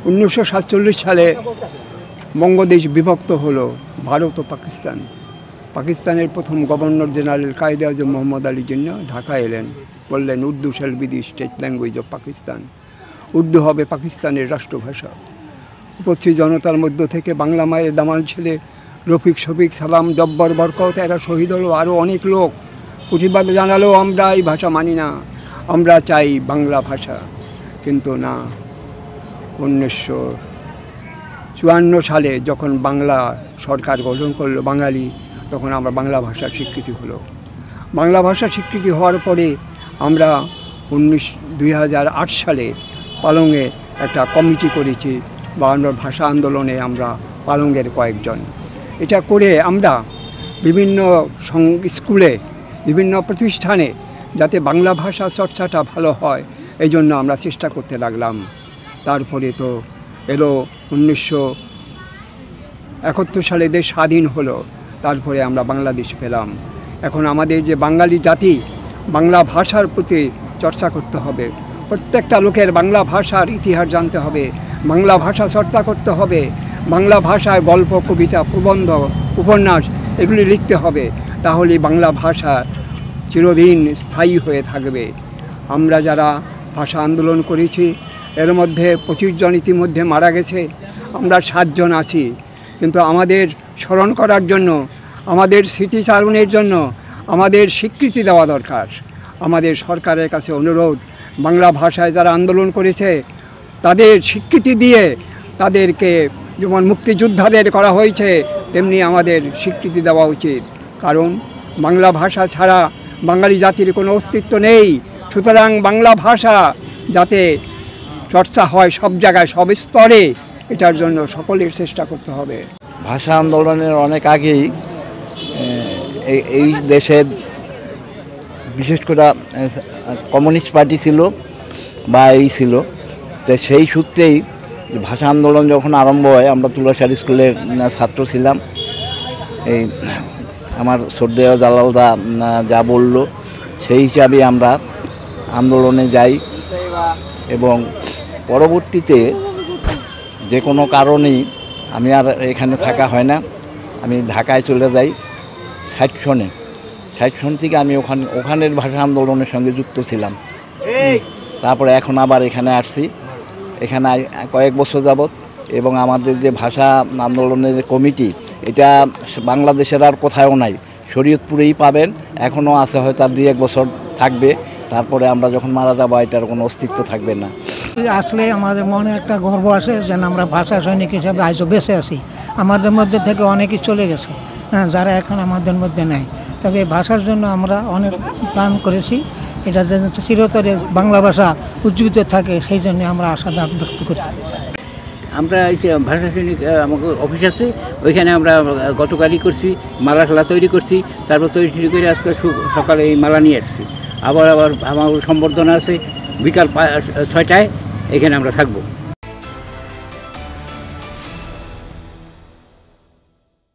1947 সালে বঙ্গদেশ বিভক্ত হলো ভারত ও পাকিস্তান। পাকিস্তানের প্রথম গভর্নর জেনারেল কায়েদে আজম মোহাম্মদ আলী জিন্নাহ ঢাকা এলেন, বললেন Urdu shall be the state language of Pakistan, Urdu হবে পাকিস্তানের রাষ্ট্রভাষা। উপস্থিত জনতার মধ্য থেকে বাংলা মায়ের দামাল ছেলে রফিক, শফিক, সালাম, জব্বর, বরকত এরা শহীদ হলো। আরও অনেক লোক প্রতিবাদ জানালো, আমরা এই ভাষা মানি না, আমরা চাই বাংলা ভাষা। কিন্তু না, 1954 সালে যখন বাংলা সরকার গঠন করলো বাঙালি, তখন আমরা বাংলা ভাষার স্বীকৃতি হলো। বাংলা ভাষা স্বীকৃতি হওয়ার পরে আমরা 2008 সালে পালংয়ে একটা কমিটি করেছি, বায়ান্নর ভাষা আন্দোলনে আমরা পালংয়ের কয়েকজন। এটা করে আমরা বিভিন্ন স্কুলে, বিভিন্ন প্রতিষ্ঠানে যাতে বাংলা ভাষা চর্চাটা ভালো হয়, এই জন্য আমরা চেষ্টা করতে লাগলাম। তারপরে তো এলো 1971 সালে দেশ স্বাধীন হলো, তারপরে আমরা বাংলাদেশ পেলাম। এখন আমাদের যে বাঙালি জাতি, বাংলা ভাষার প্রতি চর্চা করতে হবে। প্রত্যেকটা লোকের বাংলা ভাষার ইতিহাস জানতে হবে, বাংলা ভাষা চর্চা করতে হবে, বাংলা ভাষায় গল্প, কবিতা, প্রবন্ধ, উপন্যাস এগুলি লিখতে হবে। তাহলে বাংলা ভাষা চিরদিন স্থায়ী হয়ে থাকবে। আমরা যারা ভাষা আন্দোলন করেছি, এর মধ্যে 25 জন ইতিমধ্যে মারা গেছে, আমরা 7 জন আছি। কিন্তু আমাদের স্মরণ করার জন্য, আমাদের স্মৃতিচারণের জন্য আমাদের স্বীকৃতি দেওয়া দরকার। আমাদের সরকারের কাছে অনুরোধ, বাংলা ভাষায় যারা আন্দোলন করেছে তাদের স্বীকৃতি দিয়ে, তাদেরকে যেমন মুক্তিযোদ্ধাদের করা হয়েছে তেমনি আমাদের স্বীকৃতি দেওয়া উচিত। কারণ বাংলা ভাষা ছাড়া বাঙালি জাতির কোনো অস্তিত্ব নেই। সুতরাং বাংলা ভাষা যাতে চর্চা হয় সব জায়গায়, সব স্তরে, এটার জন্য সকলের চেষ্টা করতে হবে। ভাষা আন্দোলনের অনেক আগেই এই দেশের বিশেষ করে কমিউনিস্ট পার্টি ছিল বা এই ছিল, তো সেই সূত্রেই ভাষা আন্দোলন যখন আরম্ভ হয়, আমরা তুলাসার স্কুলের ছাত্র ছিলাম। এই আমার শ্রদ্ধেয় জালালদা যা বলল সেই হিসাবে আমরা আন্দোলনে যাই এবং পরবর্তীতে যে কোনো কারণেই আমি আর এখানে থাকা হয় না, আমি ঢাকায় চলে যাই 60 সনে। 60 সন থেকে আমি ওখানের ভাষা আন্দোলনের সঙ্গে যুক্ত ছিলাম। তারপরে এখন আবার এখানে আসছি, এখানে কয়েক বছর যাবৎ। এবং আমাদের যে ভাষা আন্দোলনের কমিটি, এটা বাংলাদেশের আর কোথাও নাই, শরীয়তপুরেই পাবেন। এখনও আছে, হয়তো আর 2-1 বছর থাকবে, তারপরে আমরা যখন মারা যাবো এটার কোনো অস্তিত্ব থাকবে না। আসলে আমাদের মনে একটা গর্ব আসে যে আমরা ভাষা সৈনিক হিসাবে আজও বেঁচে আছি। আমাদের মধ্যে থেকে অনেকেই চলে গেছে, যারা এখন আমাদের মধ্যে নাই। তবে ভাষার জন্য আমরা অনেক দান করেছি, এটা যেন চিরতরে বাংলা ভাষা উজ্জীবিত থাকে, সেই জন্য আমরা আশা ব্যক্ত করি। আমরা এই যে ভাষা সৈনিক আমাকে অফিস আছে, ওইখানে আমরা গতকালই করছি, মালা তৈরি করছি। তারপর তৈরি করে আজকে সকালে এই মালা নিয়ে আসছি। আবার আমার সম্বর্ধনা আছে বিকাল 6টায়, এখানে আমরা থাকবো।